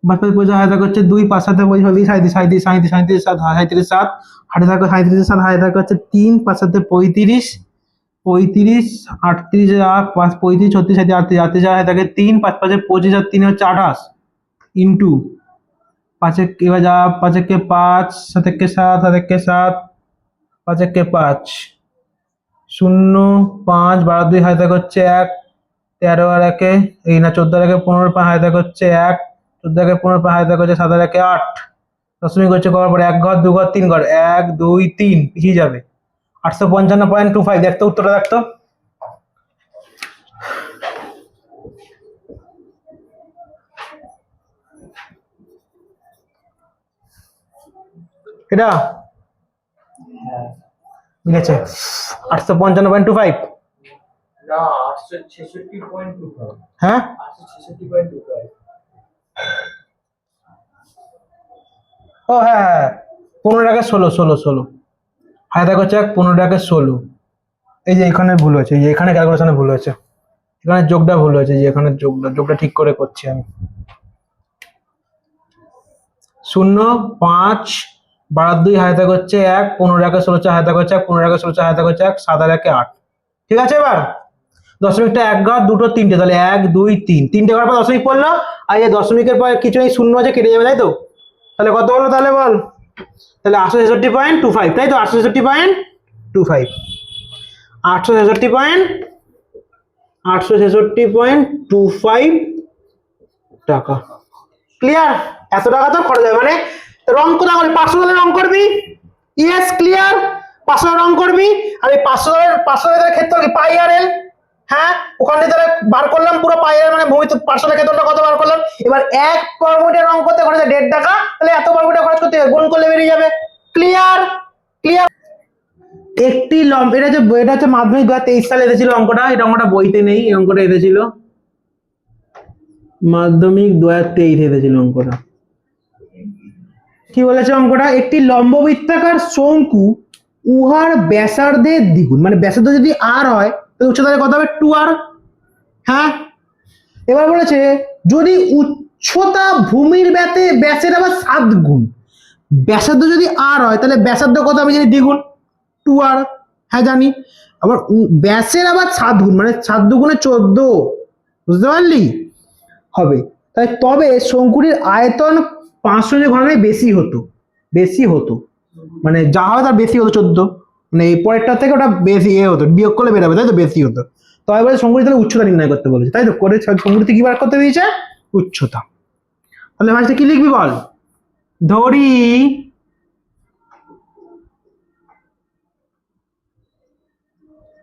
বাচ্চাদের পয়সা হাতে করছে 2, 5 সাথে পয়সা 37, 37, 37, 37, 7, 37, 7, হাতে থাকে 37, 7, হাতে থাকে হচ্ছে 3, 5 সাথে 35, 35, 38, 5, 35, 36, 37, 38, হাতে থাকে 3, 5, 5, 25 আর 3 হচ্ছে 28 ইন্টু 5, এবার যা 5 কে 5, 7 কে 7, 7 কে 7, 5 কে 5, 0, 5, 12, 2 হাতে থাকে হচ্ছে 1, 13 আর 1 এই না 14 আর 1 15, 5 হাতে থাকে হচ্ছে 1, 14 কে 15, 5 হাতে থাকে হচ্ছে 7 আর 1 8, দশমিক হচ্ছে করার পরে 1 ঘর 2 ঘর 3 ঘর, 1 2 3 পিছিয়ে যাবে। 855.25, দেখতো উত্তরটা দেখতো। এটা মিলেছে 855.25। না 866.25 হ্যাঁ 866.25 ও হ্যাঁ হ্যাঁ 15 টাকা 16 16 16 হাতে দেখা হচ্ছে 15 টাকা 16। এই যে এখানে ভুল হয়েছে, এই যে এখানে ক্যালকুলেশনে ভুল হয়েছে, এখানে যোগটা ভুল হয়েছে, যে এখানে যোগটা ঠিক করে করছি আমি। 0 5 12 2 হাতে দেখা হচ্ছে 1, 15 টাকা 16 হাতে দেখা হচ্ছে 1, 15 টাকা 16 হাতে দেখা হচ্ছে 1, 7 আর 1 8। ঠিক আছে, এবার দশমিকটা 1 ঘর 2 3টে, তাহলে 1 2 3 3টে ঘর পর দশমিক পড়লো, আর এই দশমিকের পর কিছু নেই, শূন্য আছে, কেটে যাবে তাই তো? তাহলে কত হলো তাহলে বল? তাহলে 866.25, তাই তো? 866.25, 866.25 টাকা। ক্লিয়ার? এত টাকা তো খরচ হবে, মানে রং কোথা করবি? 500 তলে রং করবি। Yes clear? 500 রং করবি, আর এই 500 ক্ষেত্র কি পাই আর এল? হ্যাঁ, ওখানে তাহলে বার করলাম পুরো পাই আর, মানে ভূমি 500 ক্ষেত্রটা কত বার করলাম। এবার 1 বর্গ মিটার রং করতে খরচ 1.5 টাকা, তাহলে এত বর্গ মিটার খরচ করতে গুণ করলে বেরিয়ে যাবে। ক্লিয়ার? ক্লিয়ার? একটি লম্ব, এটা হচ্ছে মাধ্যমিক 2023 সালে এসেছিল অঙ্কটা, এটা অঙ্কটা বইতে নেই, এই অঙ্কটা এসেছিল মাধ্যমিক 2023 এসেছিল অঙ্কটা। কি বলেছে অঙ্কটা? একটি লম্ববৃত্তাকার শঙ্কু উহার ব্যাসার্ধের দ্বিগুণ, মানে ব্যাসার্ধ যদি আর হয় তাহলে উচ্চতা কত হবে? 2r। হ্যাঁ, এবার বলেছে যদি উচ্চতা ভূমির ব্যাসের আবার 7 গুণ, ব্যাসার্ধ যদি আর হয় তাহলে ব্যাসার্ধ কত আমি জানি? দ্বিগুণ 2r। হ্যাঁ জানি। আবার ব্যাসের আবার 7 গুণ, মানে 7 দুগুণে 14, বুঝতে পারলি? হবে। তাই তবে শঙ্কুটির আয়তন 500 ঘনের বেশি হতো, মানে যা হয় তার বেশি হতো 14, মানে এই পরেরটা থেকে ওটা বেশি হতো, বিয়োগ করলে বেরোবে তাই তো? বেশি হতো। তবে বলে শঙ্কুটি তাহলে উচ্চতা নির্ণয় করতে বলেছে, তাই তো? করে শঙ্কুটি কি বার করতে দিয়েছে? উচ্চতা। তাহলে ভাইটা কি লিখবি বল? ধরি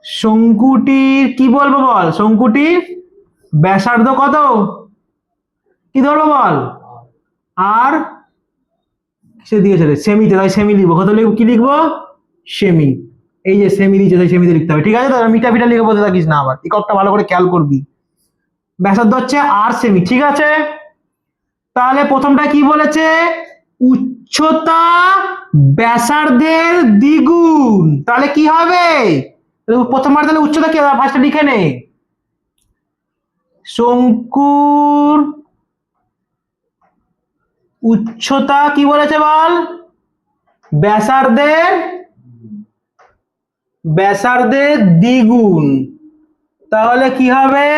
শঙ্কুটির কি বলবো বল? শঙ্কুটির ব্যাসার্ধ কত? কি ধরবো বল? আর সে দিয়েছে রে সেমিতে, তাই সেমি লিখবো। কত লিখবো? কি লিখবো? সেমি। এই যে সেমি দিয়েছে, তাই সেমিতে লিখতে হবে। ঠিক আছে, তো মিটা ফিটা লিখে বলতে থাকিস না, আবার এককটা ভালো করে খেয়াল করবি। ব্যাসার্ধ হচ্ছে আর সেমি। ঠিক আছে, তাহলে প্রথমটা কি বলেছে? উচ্চতা ব্যাসার্ধের দ্বিগুণ, তাহলে কি হবে? প্রথমবার তাহলে উচ্চতা কি? ফার্স্টে লিখে নে, শঙ্কুর উচ্চতা কি বলেছে বল? ব্যাসার্ধের দ্বিগুণ। তাহলে কি হবে?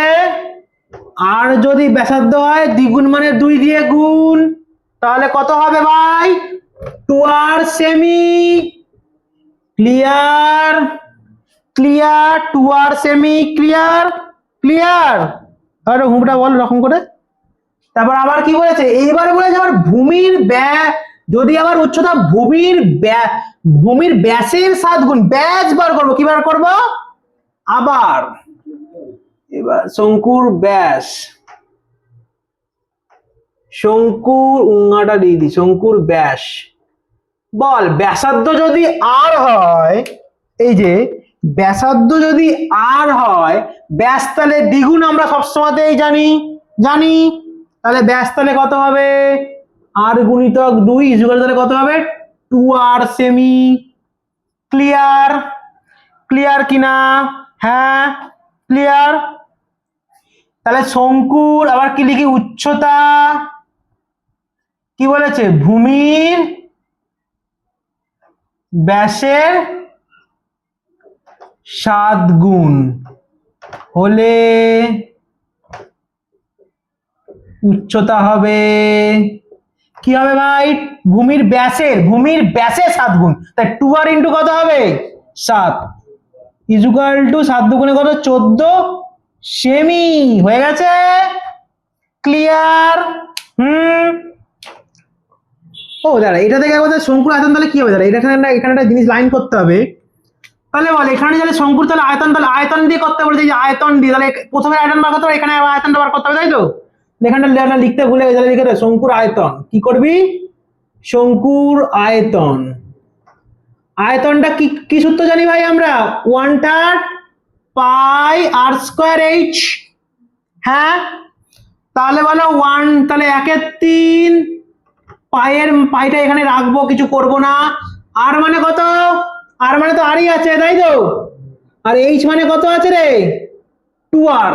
আর যদি ব্যাসার্ধ হয় দ্বিগুণ মানে 2 দিয়ে গুণ, তাহলে কত হবে ভাই? 2r cm. Clear? 2r cm clear. আর হুমটা বল রকম করে। তারপর আবার কি বলেছে? এইবারে বলেছে আবার যদি আবার উচ্চতা ভূমির ব্যাসের 7 গুণ। ব্যাস বার করবো, কি বার করবো? আবার এবার শঙ্কুর ব্যাস, শঙ্কুর ব্যাস বল। ব্যাসার্ধ যদি আর হয়, এই যে ব্যাসার্ধ যদি আর হয়, ব্যাস তাহলে দ্বিগুণ আমরা সবসময়তেই জানি। তাহলে ব্যাস তাহলে কত হবে? আর গুণিতক 2 ইকুয়াল তাহলে কত হবে? 2r cm. ক্লিয়ার কিনা? হ্যাঁ ক্লিয়ার। তাহলে শঙ্কুর আবার কি লিখি? উচ্চতা কি বলেছে? ভূমির ব্যাসের 7 গুণ হলে উচ্চতা হবে কি হবে ভাই? ভূমির ব্যাসে 7 গুণ, তাই 2r ইন্টু কত হবে? 7 ইকুয়াল টু 7 দুগুণে কত? 14 সেমি। হয়ে গেছে? ক্লিয়ার? ও দাঁড়া, এটা থেকে একবার শঙ্কুর আয়তন তাহলে কি হবে? দাঁড়া, এখানে একটা জিনিস লাইন করতে হবে। তাহলে বল এখানে তাহলে শঙ্কুর তাহলে আয়তন দিয়ে করতে বলেছে, যে আয়তন দিয়ে, তাহলে প্রথমে আয়তন বার করতে হবে, এখানে আয়তনটা বার করতে হবে, তাই তো? এখানটা লিখতে ভুলে গেছে, তাহলে লিখে দে শঙ্কুর আয়তন। কি করবি? শঙ্কুর আয়তনটা কি সূত্র জানি ভাই আমরা? 1/3 পাই r স্কয়ার h। হ্যাঁ, তাহলে বলো 1, তাহলে 1/3 পাইটা এখানে রাখবো, কিছু করব না। আর মানে কত? আর মানে তো আরই আছে, তাই তো? আর h মানে কত আছে রে? 2r।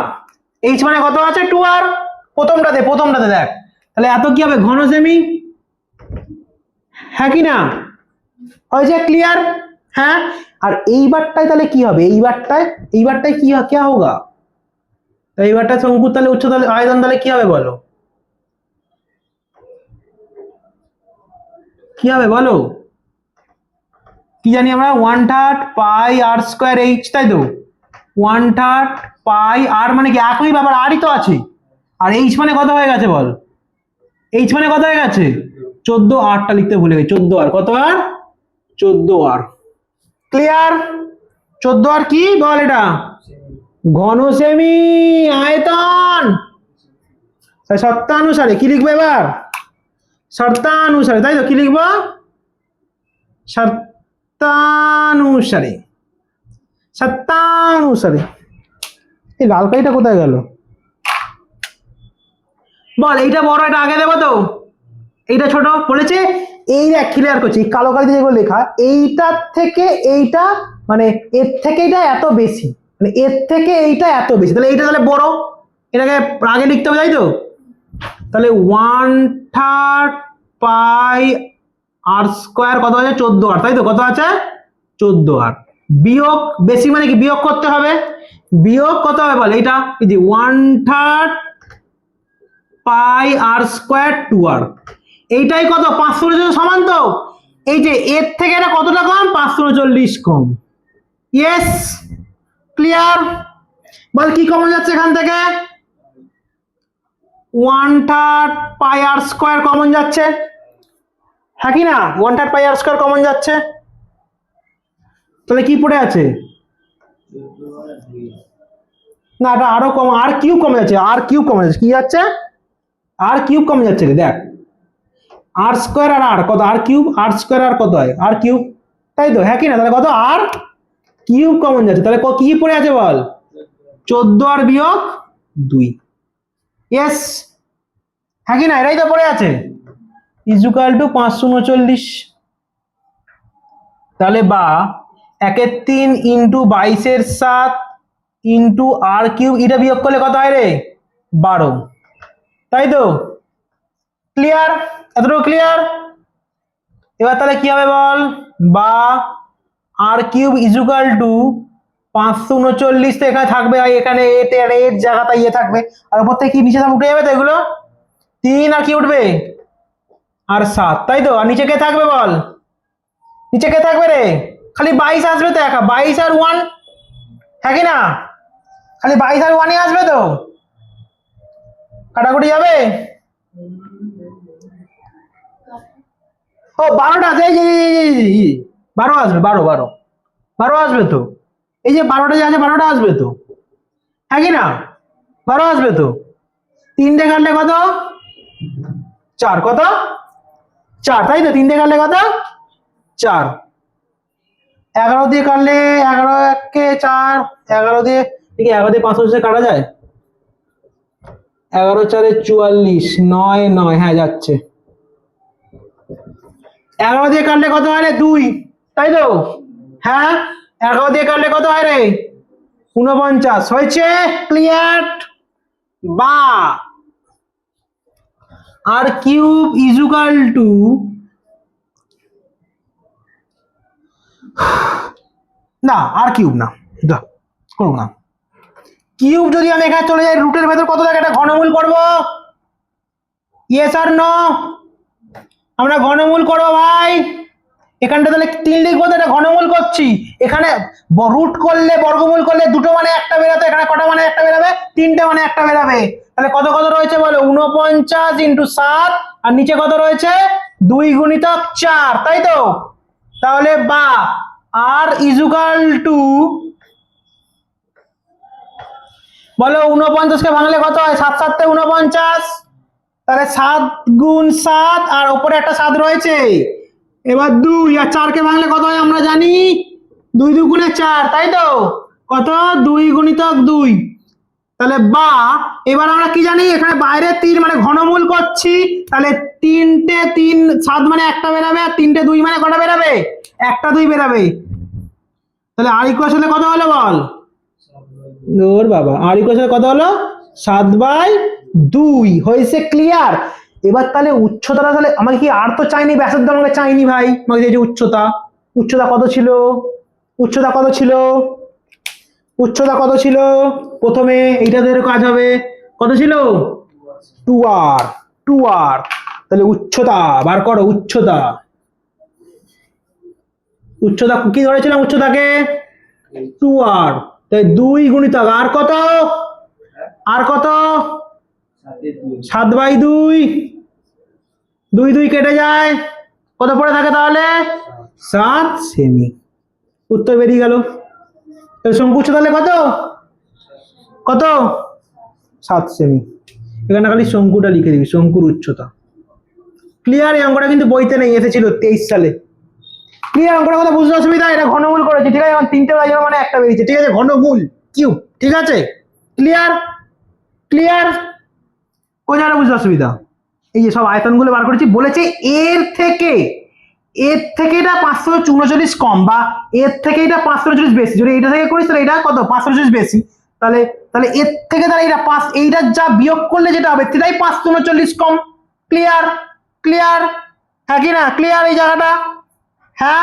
h মানে কত আছে? 2r। প্রথমটাতে দেখ, তাহলে এত কি হবে? ঘন সেমি। হ্যাঁ কি না? হয়েছে? ক্লিয়ার? হ্যাঁ। আর এইবারটায় তাহলে কি হবে? এইবারটায় কি क्या होगा? এইবারটা শঙ্কুর তাহলে উচ্চতা আয়তন তাহলে কি হবে বলো? কি হবে বলো? কি জানি আমরা? 1/3 পাই r স্কয়ার h, তাই তো? 1/3 পাই r মানে কি একই ব্যাপার, আরই তো আছে। আর h মানে কত হয়ে গেছে বল? h মানে কত হয়ে গেছে? 14। rটা লিখতে ভুলে গেছি। 14r। কত আর? 14r। ক্লিয়ার? 14r কি বল? এটা ঘন সেমি। আয়তন শর্তানুসারে কি লিখবো এবার? শর্তানুসারে, তাই তো? কি লিখবো? শর্তানুসারে। এই লাল কালিটা কোথায় গেল বল? এইটা বড়, এটা আগে দেবো তো? এইটা ছোট বলেছে। এই দেখ, ক্লিয়ার করছি, কালো কালিতে যেগুলো লেখা, এইটার থেকে এইটা মানে এর থেকে এটা এত বেশি, মানে এর থেকে এইটা এত বেশি, তাহলে এইটা তাহলে বড়, এটাকে আগে লিখতে হবে, তাই তো? তাহলে 1/3 পাই r স্কয়ার কত আছে? 14r, তাই তো? কত আছে? 14r। বিয়োগ বেশি মানে কি? বিয়োগ করতে হবে। বিয়োগ কত হবে বল? এইটা এই যে 1/3 পাই r স্কয়ার 2r, এইটাই কত? 539 সমান তো? এই যে এর থেকে এটা কতটা কম? 539 কম। ইয়েস। ক্লিয়ার? বল কি কমন যাচ্ছে এখান থেকে? 1/3 পাই r স্কয়ার কমন যাচ্ছে। হ্যাঁ কি না? 1/3 পাই r স্কয়ার কমন যাচ্ছে। তাহলে কি পড়ে আছে? না, এটা আরো কম, আর কিউব কমে যাচ্ছে। কি যাচ্ছে? আর কিউব কমে যাচ্ছে রে। দেখ, আর স্কয়ার আর আর কত? আর কিউব। আর স্কয়ার আর কত হয়? আর কিউব, তাই তো? হ্যাঁ কি না? তাহলে কত? আর কিউব কমন যাচ্ছে। তাহলে কি পড়ে আছে বল? 14 আর বিয়োগ 2। ইয়েস। হ্যাঁ কি না? এটাই তো পড়ে আছে। Equal to 539। তাহলে বা 1/3 ইন্টু 22 এর 7 ইন্টু আর কিউব, এটা বিয়োগ করলে কত হয় রে? 12, তাই তো? ক্লিয়ার? এতটুকু ক্লিয়ার? এবার তাহলে কি হবে বল? বা আর কিউব ইজুকাল টু 539 তো এখানে থাকবে, আর এখানে এর জায়গাটা ইয়ে থাকবে, আর উপর থেকে কি নিচে উঠে যাবে তো এগুলো 3, আর কি উঠবে আর 7, তাই তো? আর নিচে কে থাকবে বল? নিচে কে থাকবে রে? খালি 22 আসবে তো, একা 22 আর 1, হ্যাঁ কি না? খালি 22 আর 1 আসবে তো, কাটাকুটি যাবে। ও 12টা আছে, এই যে 12 আসবে, 12 আসবে তো, এই যে 12টা যে আছে 12টা আসবে তো, হ্যাঁ কি না? 12 আসবে তো। 3টে কাটলে কত? 4, কত? 4, তাই তো? 3টে কাটলে কত? 4। 11 দিয়ে কাটলে 11 একে 4, 11 দিয়ে, ঠিক 11 দিয়ে 500 কাটা যায়? 11 4 44, 9 9, হ্যাঁ যাচ্ছে। 11 দিয়ে কাটলে কত হয় রে? 2, তাই তো? হ্যাঁ, 11 দিয়ে কাটলে কত হয় রে? 49, হয়েছে? ক্লিয়ার? বা আর কিউব ইজুকাল টু, না আর কিউব না, যা করবো না। কিউব যদি আমি এখানে চলে যাই, রুটের ভেতর কত থাকে? একটা ঘনমূল করবো, ইয়েস আর নো? আমরা ঘনমূল করবো ভাই। এখানটা তাহলে 3 লিখবো, তো এটা ঘনমূল করছি। এখানে রুট করলে, বর্গমূল করলে দুটো মানে একটা বেরোতো, এখানে কটা মানে একটা বেরোবে? 3টে মানে একটা বেরোবে। তাহলে কত কত রয়েছে বলো? 49 ইন্টু 7, আর নিচে কত রয়েছে? 2 গুণিতক 4, তাই তো? তাহলে বা আর ইজুকাল টু, বলো 49 কে ভাঙলে কত হয়? 7 7 তে 49, তাহলে 7 গুণ 7, আর উপরে একটা 7 রয়েছে। এবার 2 আর 4 কে ভাঙলে কত হয় আমরা জানি? 2 2 গুণে 4, তাই তো? কত? 2 গুণিতক 2। তাহলে বা এবার আমরা কি জানি? এখানে বাইরে 3 মানে ঘনমূল করছি, তাহলে 3টে 3 7 মানে একটা বেরাবে, আর 3টে 2 মানে কটা বেরাবে? একটা 2 বেরাবে। তাহলে আর ইকুয়েশনে কত হলো বল? ওর বাবা, আর ইকুয়েশনে কত হলো? 7/2 হয়েছে। ক্লিয়ার? এবার তাহলে উচ্চতাটা, তাহলে আমাকে কি আর তো চাইনি, ব্যাসার্ধ আমাকে চাইনি ভাই, আমাকে যে উচ্চতা, উচ্চতা কত ছিল? উচ্চতা কত ছিল? উচ্চতা কত ছিল? প্রথমে এইটা ধরে কাজ হবে, কত ছিল? 2r, 2r। তাহলে উচ্চতা বার করো, উচ্চতা, উচ্চতা কি ধরেছিলাম? উচ্চতাকে 2r, তাই 2 গুণিতক আর কত? আর কত? 7/2, 2 2 কেটে যায়, কত পড়ে থাকে তাহলে? 7 সেমি। উত্তর বেরিয়ে গেল। তাহলে শঙ্কু উচ্চতা তাহলে কত? কত? 7 সেমি। এখানে খালি শঙ্কুটা লিখে দিবি, শঙ্কুর উচ্চতা। ক্লিয়ার? এই অঙ্কটা কিন্তু বইতে নেই, এসেছিল 23 সালে। ক্লিয়ার? অঙ্কটা কথা বুঝতে অসুবিধা? এটা ঘনমূল করেছি, ঠিক আছে? এখন 3টে বাজে মানে একটা বেরিয়েছে, ঠিক আছে? ঘনমূল কিউব, ঠিক আছে? ক্লিয়ার? ক্লিয়ার? কোন জায়গাটা বুঝতে অসুবিধা? এই যে সব আয়তনগুলো বার করেছি, বলেছে এর থেকে এটা 539 কম, বা এর থেকে এটা 539 বেশি। যদি এটা থেকে করিস তাহলে এটা কত? 539 বেশি। তাহলে তাহলে এর থেকে তাহলে এটা 5, এইটা যা বিয়োগ করলে যেটা হবে সেটাই 539 কম। ক্লিয়ার? ক্লিয়ার? হ্যাঁ কি না? ক্লিয়ার এই জায়গাটা? হ্যাঁ।